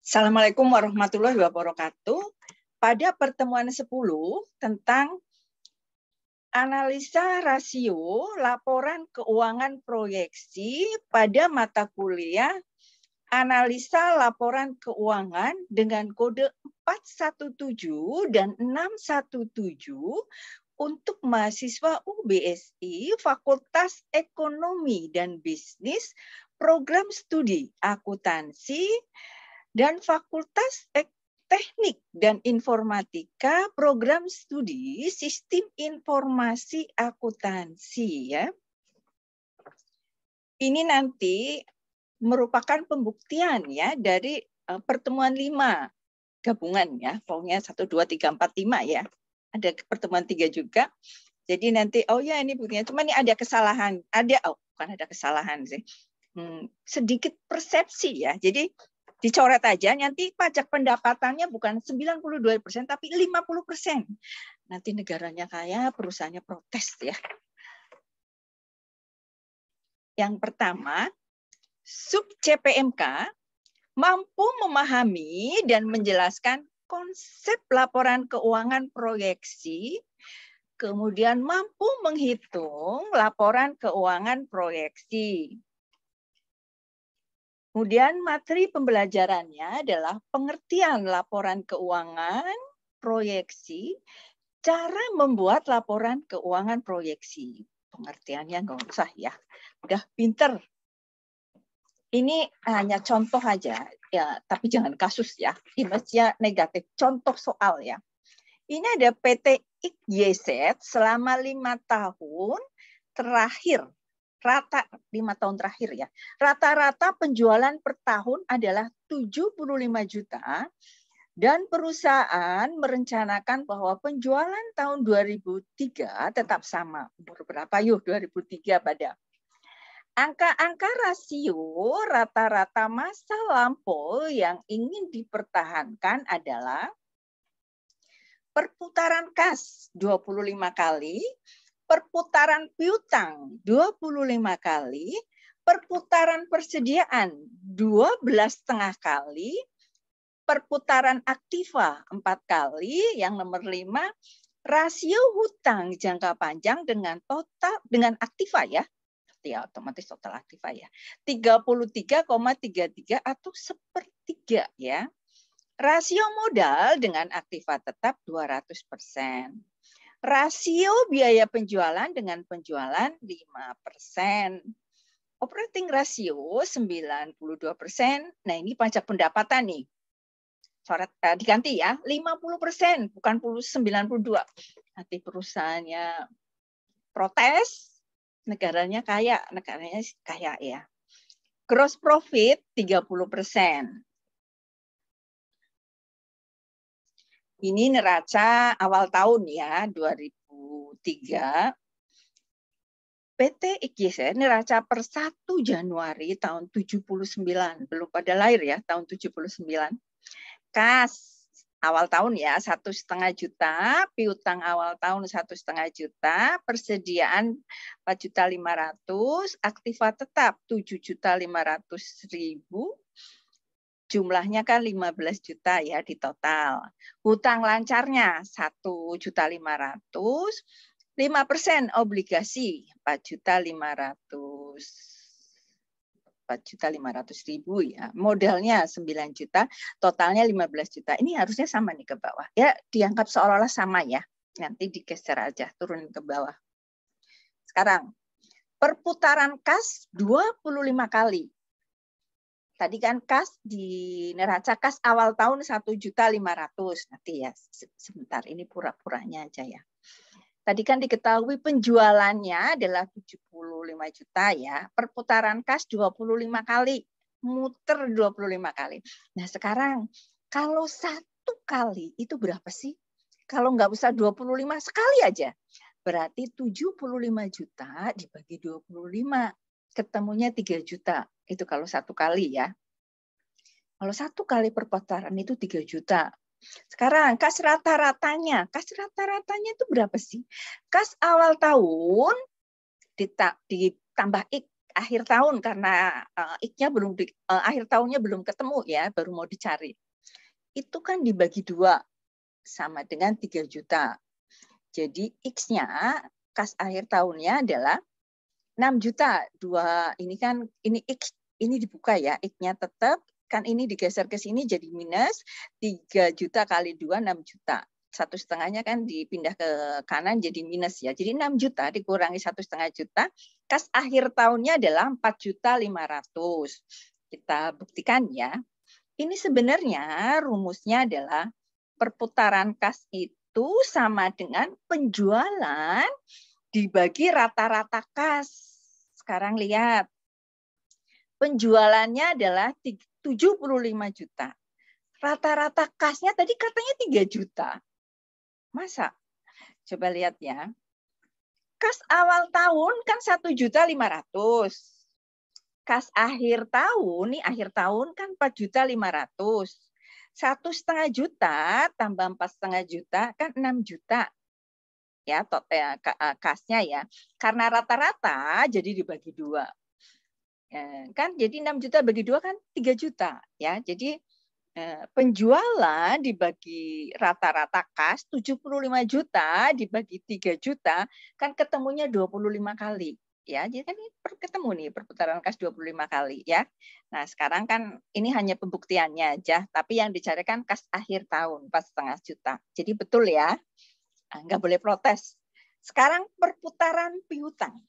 Assalamualaikum warahmatullahi wabarakatuh. Pada pertemuan 10 tentang analisa rasio laporan keuangan proyeksi pada mata kuliah analisa laporan keuangan dengan kode 417 dan 617 untuk mahasiswa UBSI Fakultas Ekonomi dan Bisnis Program Studi Akuntansi dan Fakultas Teknik dan Informatika Program Studi Sistem Informasi Akuntansi ya. Ini nanti merupakan pembuktian ya dari pertemuan 5 gabungan ya, pokoknya 1 2 3 4 5 ya. Ada pertemuan 3 juga. Jadi nanti oh ya ini buktinya, cuma ini ada kesalahan. Bukan ada kesalahan sih. Sedikit persepsi ya. Jadi dicoret aja, nanti pajak pendapatannya bukan 92% tapi 50%. Nanti negaranya kaya, perusahaannya protes ya. Yang pertama, sub CPMK mampu memahami dan menjelaskan konsep laporan keuangan proyeksi, kemudian mampu menghitung laporan keuangan proyeksi. Kemudian materi pembelajarannya adalah pengertian laporan keuangan proyeksi, cara membuat laporan keuangan proyeksi. Pengertiannya nggak usah ya, udah pinter. Ini hanya contoh aja, ya, tapi jangan kasus ya, image-nya negatif. Contoh soal ya. Ini ada PT XYZ selama 5 tahun terakhir. Rata 5 tahun terakhir ya. Rata-rata penjualan per tahun adalah 75 juta dan perusahaan merencanakan bahwa penjualan tahun 2003 tetap sama. Umur berapa yuk 2003 pada. Angka-angka rasio rata-rata masa lampau yang ingin dipertahankan adalah perputaran kas 25 kali, perputaran piutang 25 kali, perputaran persediaan 12,5 kali, perputaran aktiva 4 kali, yang nomor 5, rasio hutang jangka panjang dengan aktiva ya otomatis total aktiva ya, 33,33 atau sepertiga ya. Rasio modal dengan aktiva tetap 200%. Rasio biaya penjualan dengan penjualan 5%. Operating rasio 92%. Nah, ini pajak pendapatan nih. Coret diganti ya, 50%, bukan 92. Nanti perusahaannya protes, negaranya kaya ya. Gross profit 30%. Ini neraca awal tahun ya, 2003. PT XYZ neraca per 1 Januari tahun 79. Belum pada lahir ya, tahun 79. Kas awal tahun ya, 1,5 juta. Piutang awal tahun 1,5 juta. Persediaan 4.500.000. Aktiva tetap 7.500.000. Jumlahnya kan 15 juta ya di total. Hutang lancarnya 1.500.000, 5% obligasi 4.500.000 ya. Modalnya 9 juta, totalnya 15 juta. Ini harusnya sama nih ke bawah. Ya, dianggap seolah-olah sama ya. Nanti digeser aja, turun ke bawah. Sekarang, perputaran kas 25 kali. Tadi kan kas di neraca kas awal tahun 1.500.000 nanti ya. Sebentar ini pura-puranya aja ya. Tadi kan diketahui penjualannya adalah 75 juta ya. Perputaran kas 25 kali. Muter 25 kali. Nah, sekarang kalau 1 kali itu berapa sih? Kalau nggak usah 25 sekali aja. Berarti 75 juta dibagi 25. Ketemunya 3 juta. Itu kalau 1 kali ya. Kalau 1 kali perputaran itu 3 juta. Sekarang kas rata-ratanya itu berapa sih? Kas awal tahun ditambah X akhir tahun karena X-nya belum akhir tahunnya belum ketemu ya, baru mau dicari. Itu kan dibagi 2 sama dengan 3 juta. Jadi X-nya kas akhir tahunnya adalah 6 juta. Ini kan ini X ini dibuka ya, X-nya tetap kan ini digeser ke sini jadi minus 3 juta kali 2 6 juta. 1,5-nya kan dipindah ke kanan jadi minus ya. Jadi 6 juta dikurangi 1,5 juta, kas akhir tahunnya adalah 4.500.000. Kita buktikan ya. Ini sebenarnya rumusnya adalah perputaran kas itu sama dengan penjualan dibagi rata-rata kas. Sekarang lihat. Penjualannya adalah 75 juta. Rata-rata kasnya tadi katanya 3 juta. Masa? Coba lihat ya. Kas awal tahun kan 1.500.000. Kas akhir tahun, nih akhir tahun kan 4.500.000. 1,5 juta tambah 4,5 juta kan 6 juta. Ya, kasnya ya. Karena rata-rata jadi dibagi 2. Kan jadi 6 juta bagi 2 kan 3 juta. Ya, jadi penjualan dibagi rata-rata kas 75 juta dibagi 3 juta kan ketemunya 25 kali ya. Jadi kan ini ketemu nih perputaran kas 25 kali ya. Nah, sekarang kan ini hanya pembuktiannya aja, tapi yang dicarikan kas akhir tahun 4,5 juta. Jadi betul ya. Nggak boleh protes. Sekarang perputaran piutang.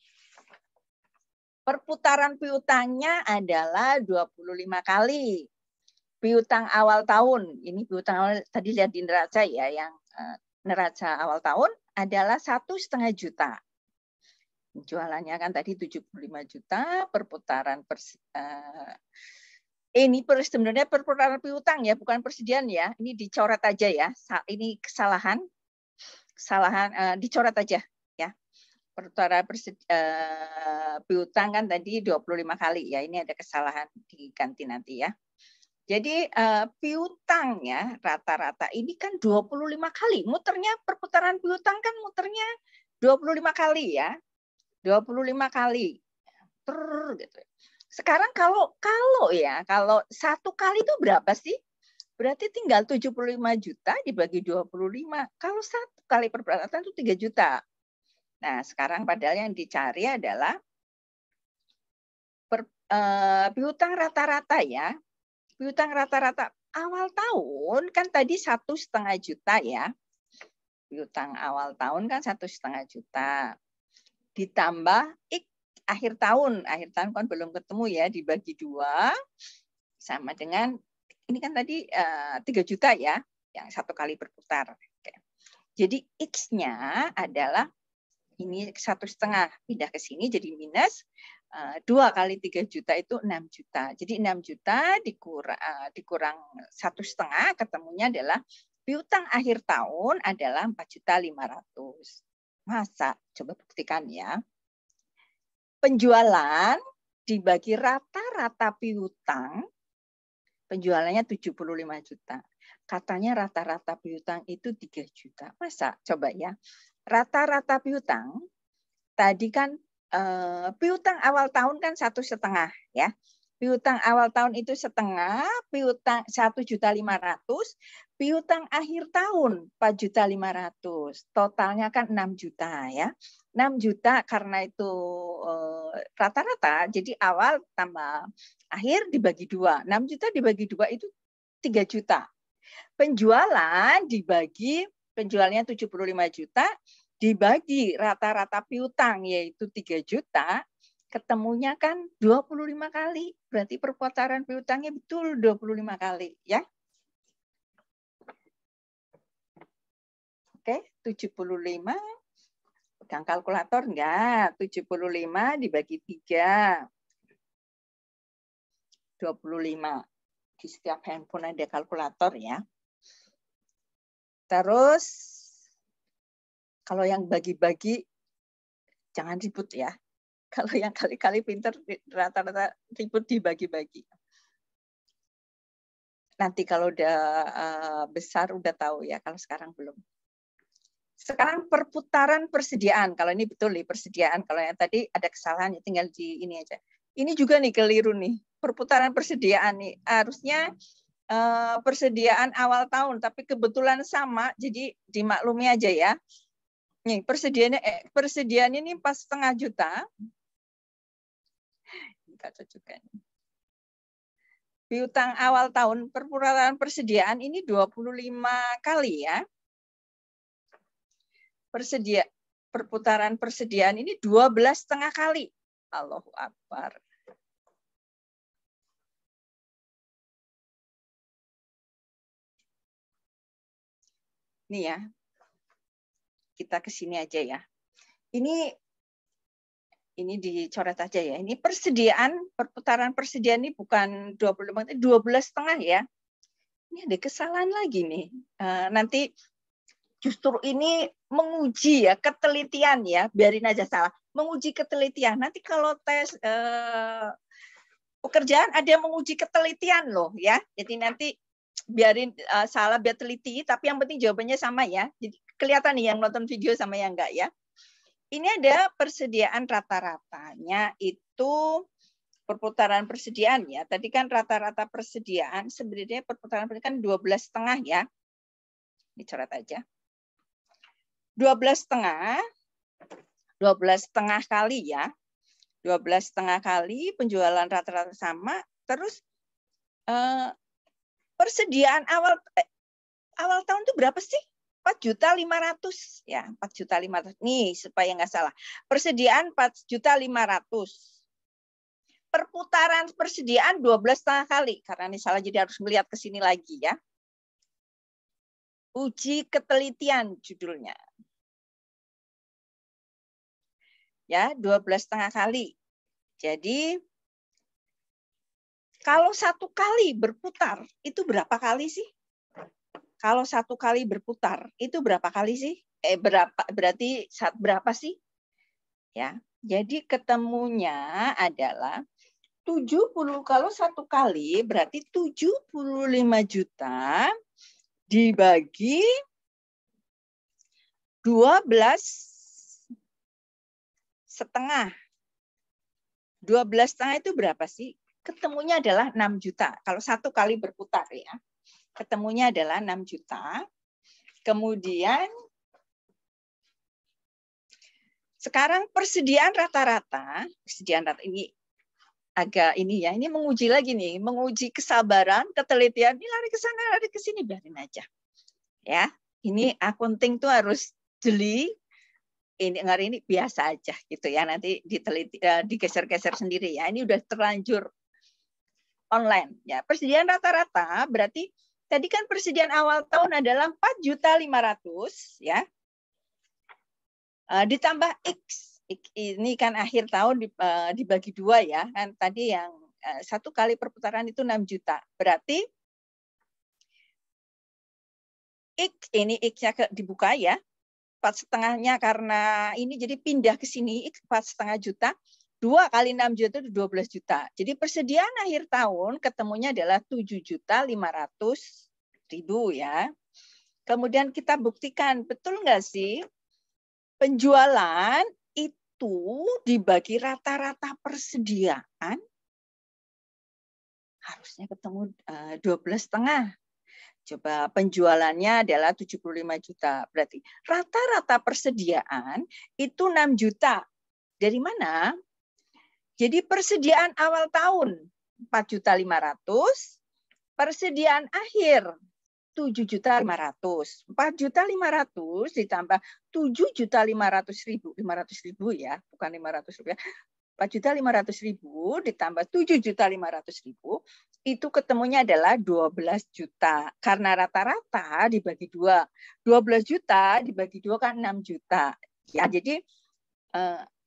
Perputaran piutangnya adalah 25 kali. Piutang awal tahun, ini piutang awal tadi lihat di neraca ya, yang neraca awal tahun adalah 1,5 juta. Jualannya kan tadi 75 juta, perputaran ini sebenarnya perputaran piutang ya, bukan persediaan ya. Ini dicoret aja ya. Ini kesalahan dicoret aja ya. Perputaran piutang kan tadi 25 kali ya. Ini ada kesalahan, diganti nanti ya. Jadi piutangnya rata-rata ini kan 25 kali. Muternya perputaran piutang kan muternya 25 kali ya. 25 kali. Gitu. Sekarang kalau satu kali itu berapa sih? Berarti tinggal 75 juta dibagi 25. Kalau satu kali perputaran itu 3 juta. Nah, sekarang padahal yang dicari adalah piutang rata-rata ya. Piutang rata-rata awal tahun kan tadi 1,5 juta ya. Piutang awal tahun kan 1,5 juta. Ditambah akhir tahun kan belum ketemu ya, dibagi 2 sama dengan ini kan tadi 3 juta ya, yang satu kali berputar. Jadi X-nya adalah ini 1,5 pindah ke sini jadi minus 2 kali 3 juta itu 6 juta. Jadi 6 juta dikurang 1,5 ketemunya adalah piutang akhir tahun adalah 4.500.000. Masa? Coba buktikan ya. Penjualan dibagi rata-rata piutang, penjualannya 75 juta. Katanya rata-rata piutang itu 3 juta. Masa? Coba ya. Rata-rata piutang tadi kan piutang awal tahun kan 1,5 ya. Piutang awal tahun itu setengah, piutang 1.500.000, piutang akhir tahun 4.500.000. Totalnya kan 6 juta ya. 6 juta karena itu rata-rata, jadi awal tambah akhir dibagi 2. 6 juta dibagi 2 itu 3 juta. Penjualan penjualnya 75 juta, dibagi rata-rata piutang yaitu 3 juta, ketemunya kan 25 kali. Berarti perputaran piutangnya betul 25 kali ya. Oke, 75. Pegang kalkulator enggak? 75 dibagi 3. 25. Di setiap handphone ada kalkulator ya. Terus kalau yang bagi-bagi, jangan ribut ya. Kalau yang kali-kali pinter, rata-rata ribut dibagi-bagi. Nanti kalau udah besar, udah tahu ya. Kalau sekarang belum. Sekarang perputaran persediaan. Kalau ini betul nih persediaan. Kalau yang tadi ada kesalahan, ya tinggal di ini aja. Ini juga nih keliru nih. Perputaran persediaan nih. Harusnya persediaan awal tahun, tapi kebetulan sama, jadi dimaklumi aja ya. Nih, persediaan ini 4,5 juta. Kaca juga nih. Piutang awal tahun perputaran persediaan ini 25 kali ya. Perputaran persediaan ini 12,5 kali. Allahu Akbar. Nih ya. Kita ke sini aja ya. Ini dicoret aja ya. Ini perputaran persediaan ini bukan 25, 12,5 ya. Ini ada kesalahan lagi nih. Nanti justru ini menguji ya ketelitian ya, biarin aja salah. Menguji ketelitian. Nanti kalau tes pekerjaan ada yang menguji ketelitian loh ya. Jadi nanti biarin salah biar teliti, tapi yang penting jawabannya sama ya. Jadi kelihatan nih yang nonton video sama yang enggak ya. Ini ada persediaan rata-ratanya itu perputaran persediaan ya. Tadi kan rata-rata persediaan sebenarnya perputaran persediaan kan 12,5 ya. Dicoret aja. 12,5 kali ya. 12,5 kali penjualan rata-rata sama. Terus persediaan awal tahun itu berapa sih? 4.500.000 ya, 4.500.000 nih supaya nggak salah. Persediaan 4.500.000. Perputaran persediaan 12,5 kali karena ini salah jadi harus melihat ke sini lagi ya. Uji ketelitian judulnya. Ya, 12,5 kali. Jadi kalau 1 kali berputar itu berapa kali sih? Kalau 1 kali berputar itu berapa kali sih? Berarti berapa sih? Ya, jadi ketemunya adalah 70 kalau 1 kali berarti 75 juta dibagi 12,5. 12,5 itu berapa sih? Ketemunya adalah 6 juta. Kalau 1 kali berputar ya. Ketemunya adalah 6 juta. Kemudian sekarang persediaan rata-rata ini agak ini ya, ini menguji lagi nih, menguji kesabaran, ketelitian, ini lari ke sana, lari ke sini, biarin aja. Ya, ini akunting tuh harus jeli, ini biasa aja gitu ya, nanti diteliti, digeser-geser sendiri ya, ini udah terlanjur online ya. Persediaan rata-rata berarti tadi kan persediaan awal tahun adalah 4.500.000 ya. Ditambah X. Ini kan akhir tahun dibagi 2 ya. Kan tadi yang 1 kali perputaran itu 6 juta. Berarti X ini X-nya dibuka ya. 4,5-nya karena ini jadi pindah ke sini X 4,5 juta. 2 kali 6 juta itu 12 juta. Jadi persediaan akhir tahun ketemunya adalah 7.500.000 ya. Kemudian kita buktikan, betul nggak sih? Penjualan itu dibagi rata-rata persediaan harusnya ketemu 12,5. Coba penjualannya adalah 75 juta. Berarti rata-rata persediaan itu 6 juta. Dari mana? Jadi persediaan awal tahun 4.500.000, persediaan akhir 7.500.000. 4.500.000 ditambah 7.500.000. 500.000 ya, bukan 500 rupiah. 4.500.000 ditambah 7.500.000 itu ketemunya adalah 12 juta. Karena rata-rata dibagi 2. 12 juta dibagi 2 kan 6 juta. Ya, jadi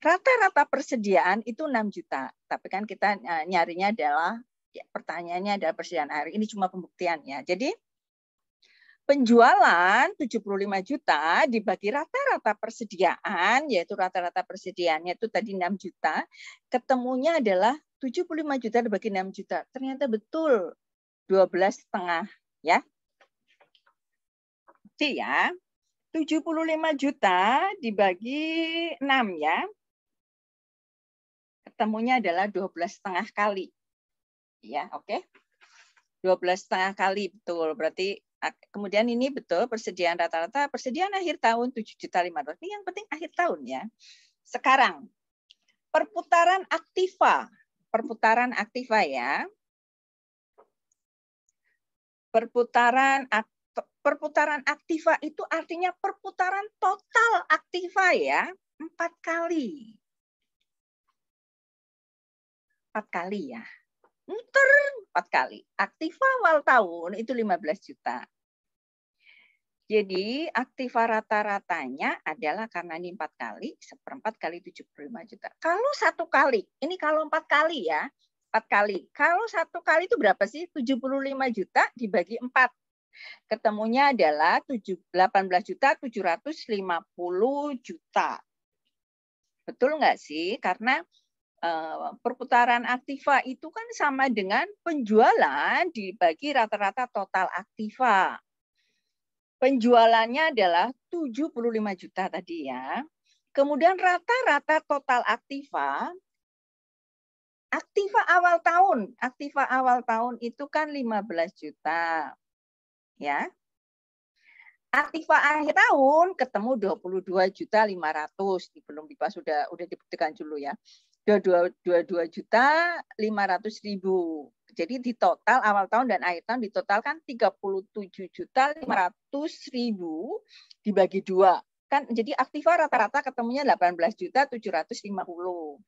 rata-rata persediaan itu 6 juta. Tapi kan kita nyarinya adalah ya, pertanyaannya adalah persediaan akhir. Ini cuma pembuktian ya. Jadi penjualan 75 juta dibagi rata-rata persediaan, yaitu rata-rata persediaannya itu tadi 6 juta, ketemunya adalah 75 juta dibagi 6 juta. Ternyata betul 12,5 ya. Bukti ya. 75 juta dibagi 6 ya. ketemunya adalah 12,5 kali. Ya, oke. 12,5 kali betul. Berarti kemudian ini betul persediaan rata-rata persediaan akhir tahun 7.500.000. Ini yang penting akhir tahun ya. Sekarang perputaran aktiva. Perputaran aktiva ya. Perputaran aktiva itu artinya perputaran total aktiva ya. 4 kali. 4 kali ya. Muter 4 kali. Aktiva awal tahun itu 15 juta. Jadi aktiva rata-ratanya adalah karena ini 4 kali, 1/4 kali 75 juta. Kalau 1 kali, ini kalau 4 kali ya, 4 kali. Kalau 1 kali itu berapa sih? 75 juta dibagi 4. Ketemunya adalah 18.750 juta. Betul nggak sih? Karena perputaran aktiva itu kan sama dengan penjualan dibagi rata-rata total aktiva. Penjualannya adalah 75 juta tadi ya. Kemudian rata-rata total aktiva awal tahun itu kan 15 juta. Ya. Aktiva akhir tahun ketemu 22.500.000. Belum dibahas sudah dibuktikan dulu ya. 22.500.000. Jadi di total awal tahun dan akhir tahun ditotalkan 37.500.000 dibagi 2. Kan jadi aktiva rata-rata ketemunya 18.750.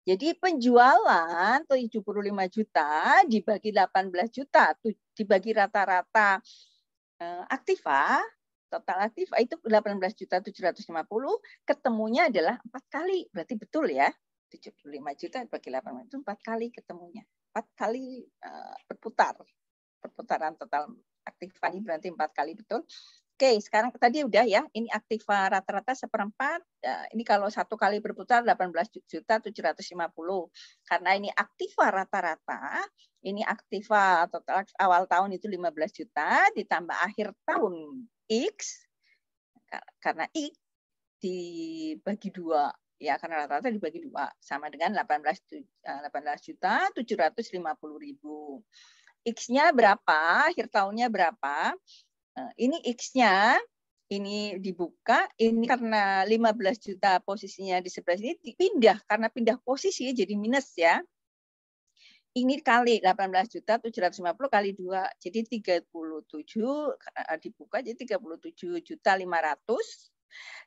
Jadi penjualan 75 juta dibagi 18 juta dibagi rata-rata aktiva, total aktiva itu 18.750, ketemunya adalah 4 kali. Berarti betul ya. 75 juta bagi 8 itu 4 kali ketemunya. 4 kali berputar. Perputaran total aktiva ini berarti 4 kali betul. Oke, sekarang tadi udah ya. Ini aktiva rata-rata 1/4. Ini kalau 1 kali berputar 18.750. Karena ini aktiva rata-rata, ini aktiva total awal tahun itu 15 juta ditambah akhir tahun X, karena X dibagi 2 ya, karena rata-rata dibagi 2 sama dengan 18.750.000. X-nya berapa? Akhir tahunnya berapa? Ini X-nya ini dibuka, ini karena 15 juta posisinya di sebelah sini dipindah, karena pindah posisi jadi minus ya. Ini kali 18.750 kali 2, jadi 37 dibuka jadi 37.500.000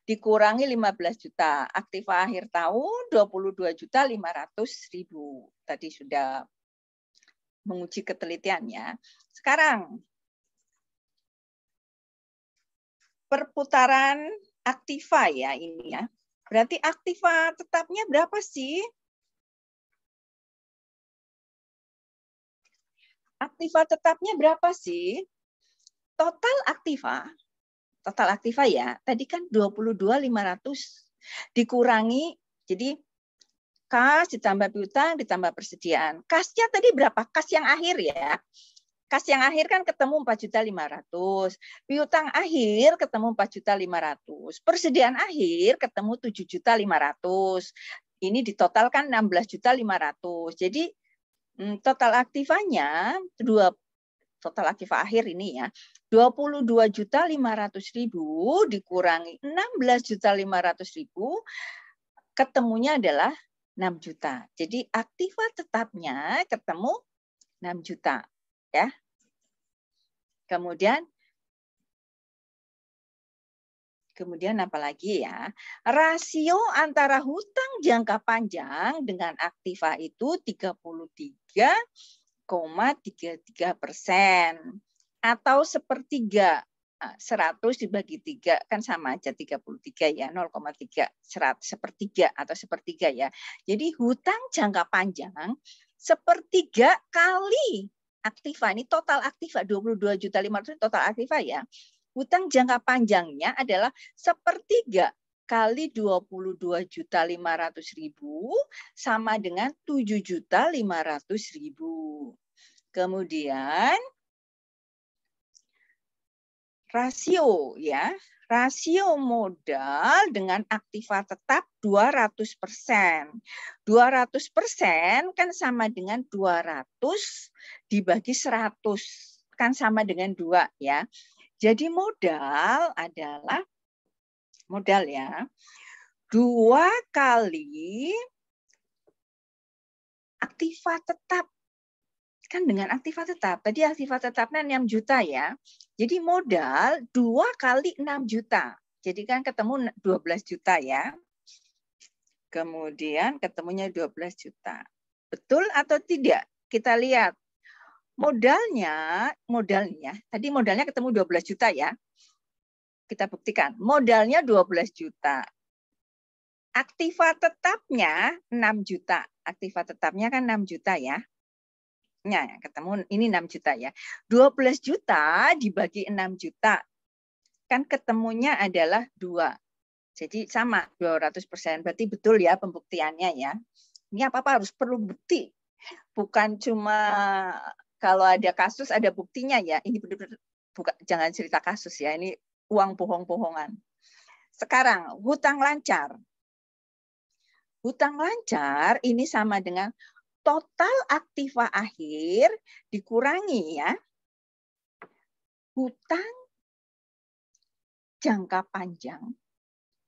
dikurangi 15 juta. Aktiva akhir tahun 22.500.000. Tadi sudah menguji ketelitiannya. Sekarang perputaran aktiva ya ini ya. Berarti aktiva tetapnya berapa sih? Aktiva tetapnya berapa sih? Total aktiva ya. Tadi kan 22.500 dikurangi, jadi kas ditambah piutang ditambah persediaan. Kasnya tadi berapa? Kas yang akhir ya. Kas yang akhir kan ketemu 4.500.000. Piutang akhir ketemu 4.500.000. Persediaan akhir ketemu 7.500.000. Ini ditotalkan 16.500.000. Jadi total aktivanya total aktiva akhir ini ya 22.500.000 dikurangi 16.500.000 ketemunya adalah 6 juta. Jadi aktiva tetapnya ketemu 6 juta ya. Kemudian apa lagi ya? Rasio antara hutang jangka panjang dengan aktiva itu 33,33% atau sepertiga. 100 dibagi 3 kan sama aja 33 ya, 0,3 sepertiga atau sepertiga ya. Jadi hutang jangka panjang sepertiga kali aktiva, ini total aktiva 22.500.000 total aktiva ya. Hutang jangka panjangnya adalah sepertiga kali 22.500.000 sama dengan 7.500.000. Kemudian rasio ya, Rasio modal dengan aktiva tetap 200%. 200% kan sama dengan 200 dibagi 100. Kan sama dengan 2 ya. Jadi modal adalah modal ya. 2 kali aktiva tetap. Kan dengan aktiva tetap. Tadi aktiva tetapnya 6 juta ya. Jadi modal 2 kali 6 juta. Jadi kan ketemu 12 juta ya. Kemudian ketemunya 12 juta. Betul atau tidak? Kita lihat. Modalnya, tadi modalnya ketemu 12 juta ya. Kita buktikan. Modalnya 12 juta. Aktiva tetapnya 6 juta. Aktiva tetapnya kan 6 juta ya. Ya, ketemu ini 6 juta ya. 12 juta dibagi 6 juta. Kan ketemunya adalah 2. Jadi sama 200%. Berarti betul ya pembuktiannya ya. Ini apa-apa harus perlu bukti. Bukan cuma kalau ada kasus ada buktinya ya. Ini benar-benar bukan, jangan cerita kasus ya. Ini uang bohong-bohongan. Sekarang hutang lancar. Hutang lancar ini sama dengan total aktiva akhir dikurangi ya hutang jangka panjang,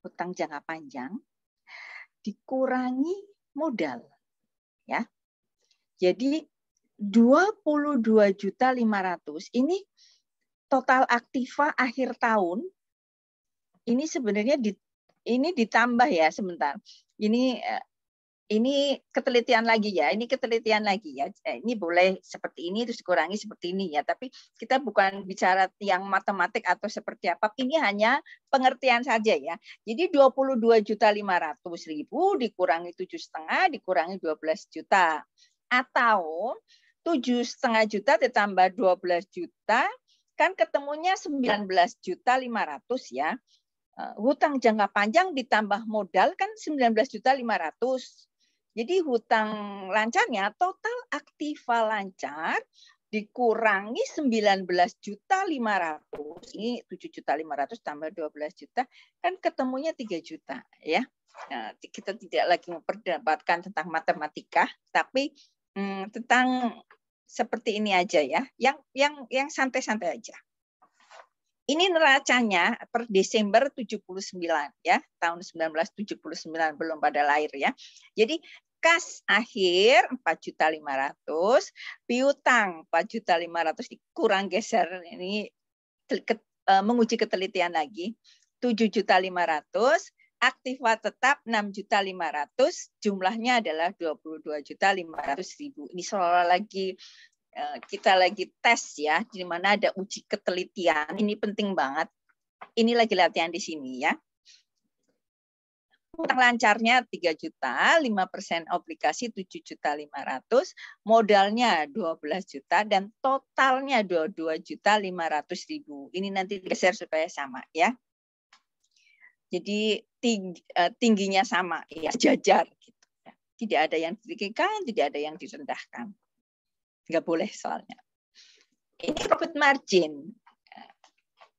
hutang jangka panjang dikurangi modal ya. Jadi 22.500.000 ini total aktiva akhir tahun. Ini sebenarnya ini ditambah ya sebentar. Ini ketelitian lagi ya, ini ketelitian lagi ya. Ini boleh seperti ini, terus dikurangi seperti ini ya. Tapi kita bukan bicara yang matematik atau seperti apa. Ini hanya pengertian saja ya. Jadi 22.500.000 dikurangi 7,5 dikurangi 12 juta. Atau 7,5 juta ditambah 12 juta, kan ketemunya 19.500.000 ya. Hutang jangka panjang ditambah modal kan 19.500.000. Jadi hutang lancarnya total aktiva lancar dikurangi 19.500.000. Ini 7.500.000 tambah 12 juta kan ketemunya 3 juta ya. Nah, kita tidak lagi memperdebatkan tentang matematika tapi tentang seperti ini aja ya. Yang santai-santai aja. Ini neracanya per Desember 79 ya, tahun 1979 belum pada lahir ya. Jadi kas akhir 4.500.000, piutang 4.500.000 dikurang geser ini menguji ketelitian lagi 7.500.000, aktiva tetap 6.500.000, jumlahnya adalah 22.500.000. Ini seolah lagi kita lagi tes ya, di mana ada uji ketelitian. Ini penting banget. Ini lagi latihan di sini ya. Hutang lancarnya 3 juta, 5% obligasi 7.500.000, modalnya 12 juta dan totalnya 22.500.000. Ini nanti geser supaya sama ya. Jadi tingginya sama ya, sejajar gitu. Tidak ada yang ditinggikan, tidak ada yang direndahkan. Nggak boleh soalnya. Ini profit margin.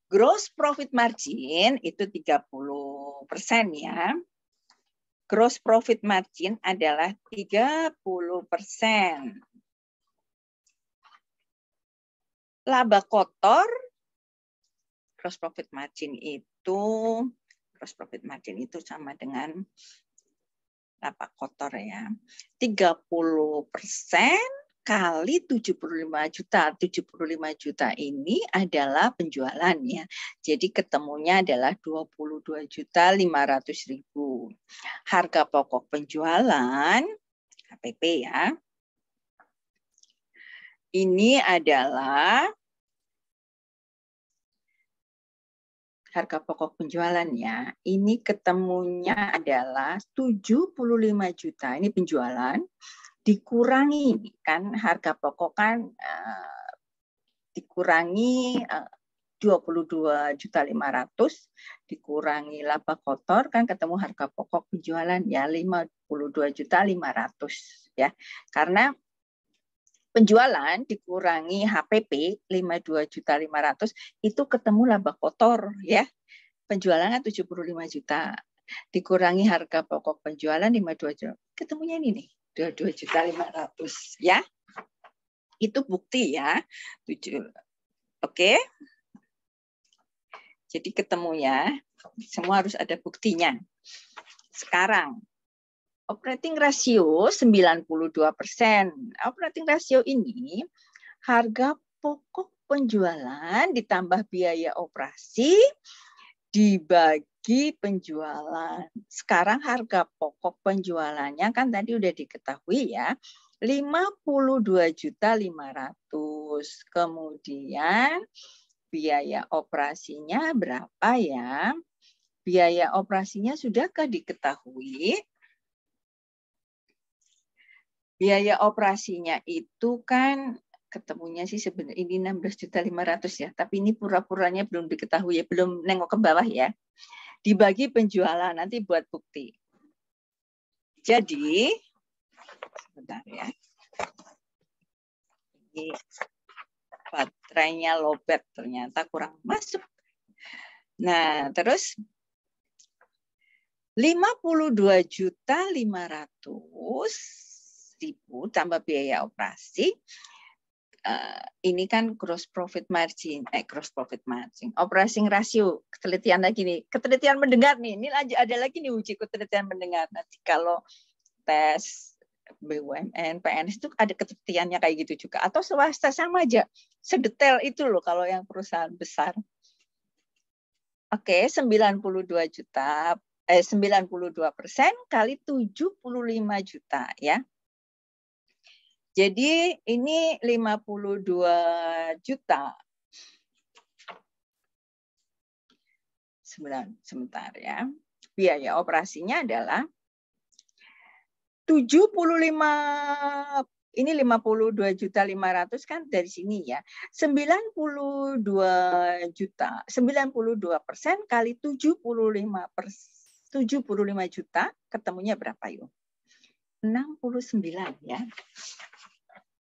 Gross profit margin itu 30% ya. Gross profit margin adalah 30%. Laba kotor, gross profit margin itu sama dengan laba kotor ya. 30% kali 75 juta. 75 juta ini adalah penjualan ya. Jadi ketemunya adalah 22.500.000. Harga pokok penjualan HPP ya. Ini adalah harga pokok penjualan ya. Ini ketemunya adalah 75 juta. Ini penjualan. Dikurangi kan harga pokok kan dikurangi 22.500.000 dikurangi laba kotor kan ketemu harga pokok penjualan ya 52.500.000 ya. Karena penjualan dikurangi HPP 52.500.000 itu ketemu laba kotor ya. penjualannya 75 juta. Dikurangi harga pokok penjualan 52 juta. Ketemunya ini nih, 22.500.000 ya. Itu bukti ya. 7. Oke. Jadi ketemunya semua harus ada buktinya. Sekarang operating ratio 92%. Operating ratio ini harga pokok penjualan ditambah biaya operasi dibagi penjualan. Sekarang harga pokok penjualannya kan tadi udah diketahui ya, 52.500.000. Kemudian biaya operasinya berapa ya? Biaya operasinya sudahkah diketahui? Biaya operasinya itu kan ketemunya sih sebenarnya ini 16.500.000 ya, tapi ini pura-puranya belum diketahui ya, belum nengok ke bawah ya. Dibagi penjualan nanti buat bukti. Jadi sebentar ya. Ini baterainya lowbat ternyata kurang masuk. Nah, terus 52.500.000 tambah biaya operasi. Ini kan gross profit margin, operating ratio, ketelitian lagi nih, ketelitian mendengar nih, ini ada lagi nih uji ketelitian mendengar. Nanti kalau tes BUMN, PNS itu ada ketelitiannya kayak gitu juga, atau swasta sama aja, sedetail itu loh kalau yang perusahaan besar. Oke, 92% kali 75 juta ya. Jadi ini 52 juta. Sebentar ya. Biaya operasinya adalah 75, ini 52.500.000 kan dari sini ya. 92 juta, 92% kali 75 juta, ketemunya berapa yuk? 69 ya.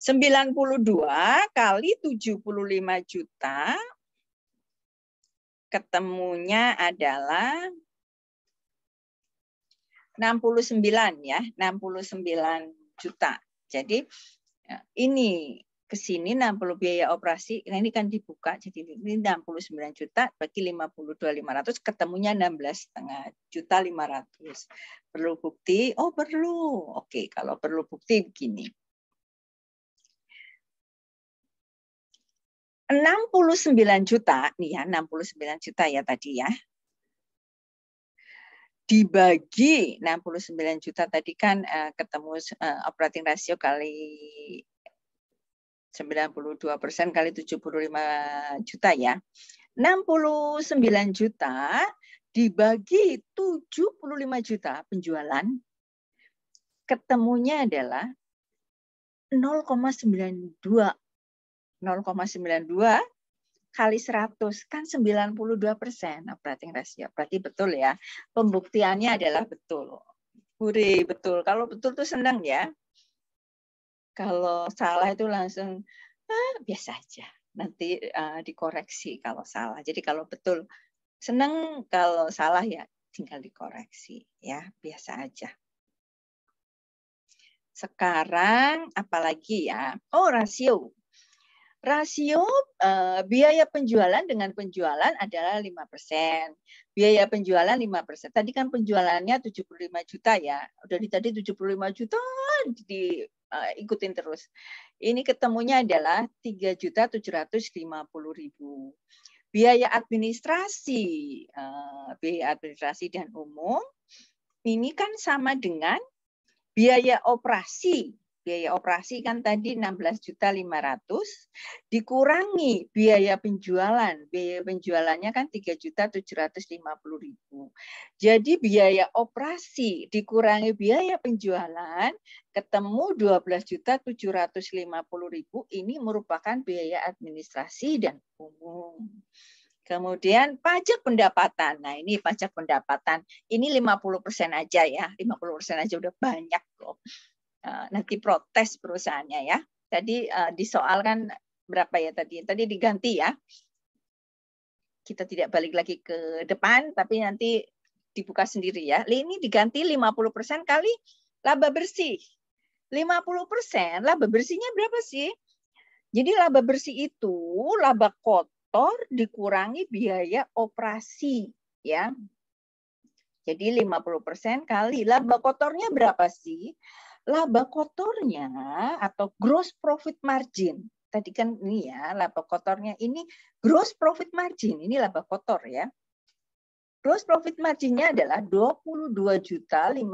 92 kali 75 juta, ketemunya adalah 69 ya, 69 juta. Jadi ini ke sini 60 biaya operasi, nah ini kan dibuka, jadi ini 69 juta bagi 52.500, ketemunya 16,5 juta 500. Perlu bukti? Oh perlu. Oke, kalau perlu bukti begini. 69 juta, nih ya, 69 juta ya tadi ya. Dibagi 69 juta tadi kan ketemu operating ratio kali 92% kali 75 juta ya. 69 juta dibagi 75 juta penjualan, ketemunya adalah 0,92. 0,92 kali 100 kan 92% operating ratio. Berarti betul ya. Pembuktiannya adalah betul. Hore, betul. Kalau betul tuh senang ya. Kalau salah itu langsung biasa aja. Nanti dikoreksi kalau salah. Jadi kalau betul senang, kalau salah ya tinggal dikoreksi ya, biasa aja. Sekarang apalagi ya? Oh, rasio. Rasio biaya penjualan dengan penjualan adalah 5%. Biaya penjualan 5%. Tadi kan penjualannya 75 juta ya. Udah tadi 75 juta diikutin terus. Ini ketemunya adalah 3.750.000. Biaya administrasi dan umum ini kan sama dengan biaya operasi. Biaya operasi kan tadi 16.500.000 dikurangi biaya penjualan. Biaya penjualannya kan 3.750.000. Jadi biaya operasi dikurangi biaya penjualan ketemu 12.750.000, ini merupakan biaya administrasi dan umum. Kemudian pajak pendapatan. Nah, ini pajak pendapatan. Ini 50% aja ya. 50% aja udah banyak loh. Nanti protes perusahaannya ya. Tadi di soal kan berapa ya tadi? Tadi diganti ya. kita tidak balik lagi ke depan, tapi nanti dibuka sendiri ya. Ini diganti 50% kali laba bersih. 50% laba bersihnya berapa sih? Jadi laba bersih itu laba kotor dikurangi biaya operasi ya. Jadi 50% kali laba kotornya berapa sih? Laba kotornya atau gross profit margin. Tadi kan ini ya, laba kotornya ini gross profit margin. Ini laba kotor ya. Gross profit marginnya adalah 22.500.000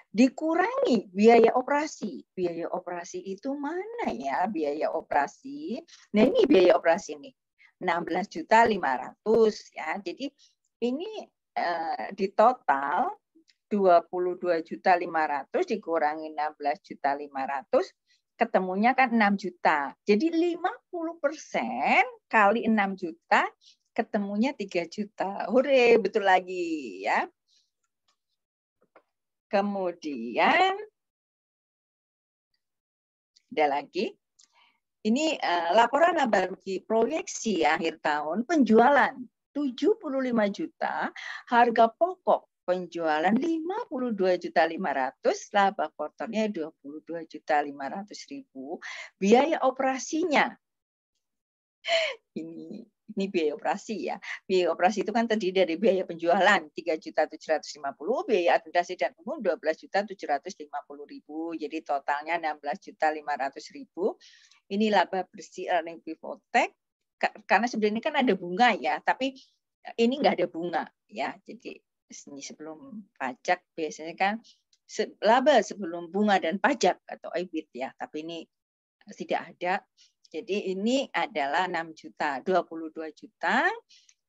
dikurangi biaya operasi. Biaya operasi itu mana ya biaya operasi? Nah ini biaya operasi nih, 16.500.000 ya. Jadi ini di total 22.500.000 dikurangi 16.500.000 ketemunya kan 6 juta. Jadi 50% kali 6 juta ketemunya 3 juta. Hore, betul lagi ya. Kemudian ada lagi. Ini laporan laba rugi proyeksi akhir tahun penjualan 75 juta, harga pokok penjualan 52.500.000, laba kotornya 22.500.000, biaya operasinya ini biaya operasi ya. Biaya operasi itu kan terdiri dari biaya penjualan 3.750.000, biaya administrasi dan umum 12.750.000. Jadi totalnya 16.500.000. Ini laba bersih earning before tax. Karena sebenarnya kan ada bunga ya, tapi ini nggak ada bunga ya. Jadi ini sebelum pajak biasanya kan laba sebelum bunga dan pajak atau EBIT ya, tapi ini tidak ada. Jadi ini adalah 6 juta, 22 juta,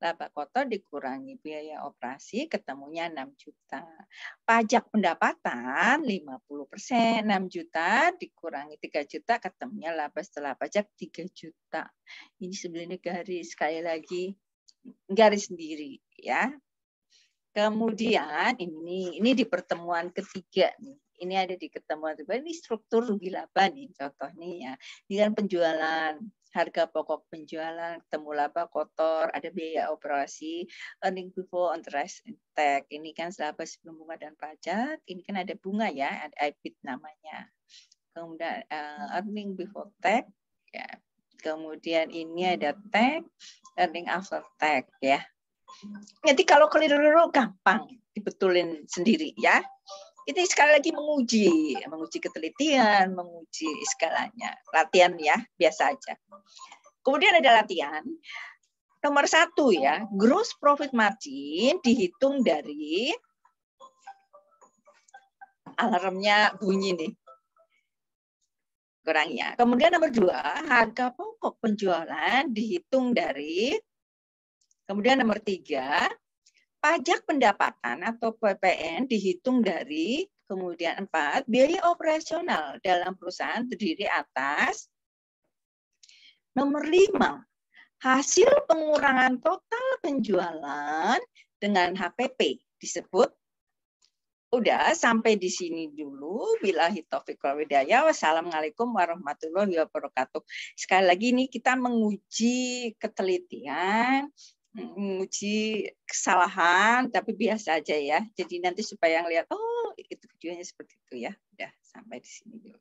laba kotor dikurangi biaya operasi, ketemunya 6 juta. Pajak pendapatan 50%, 6 juta dikurangi 3 juta, ketemunya laba setelah pajak 3 juta. Ini sebenarnya garis, sekali lagi, garis sendiri ya. Kemudian ini di pertemuan ketiga nih. Ini ada di pertemuan ketiga, ini struktur rugi laba nih contoh nih ya. Ini kan penjualan, harga pokok penjualan, ketemu laba kotor, ada biaya operasi, earning before interest and tax. Ini kan laba sebelum bunga dan pajak. Ini kan ada bunga ya, ada EBIT namanya. Kemudian earning before tax ya. Kemudian ini ada tax, earning after tax ya. Jadi kalau keliru gampang dibetulin sendiri ya. Ini sekali lagi menguji ketelitian, menguji skalanya. Latihan ya, biasa aja. Kemudian ada latihan. Nomor 1 ya, gross profit margin dihitung dari alarmnya bunyi nih. Kurangnya. Kemudian nomor 2, harga pokok penjualan dihitung dari. Kemudian nomor 3, pajak pendapatan atau PPN dihitung dari. Kemudian 4, biaya operasional dalam perusahaan terdiri atas. Nomor 5, hasil pengurangan total penjualan dengan HPP disebut. Udah sampai di sini dulu. Billahi taufiq wal hidayah. Wassalamualaikum warahmatullahi wabarakatuh. Sekali lagi ini kita menguji ketelitian, menguji kesalahan, tapi biasa aja ya. Jadi nanti supaya ngelihat, oh itu videonya seperti itu ya. Udah sampai di sini dulu.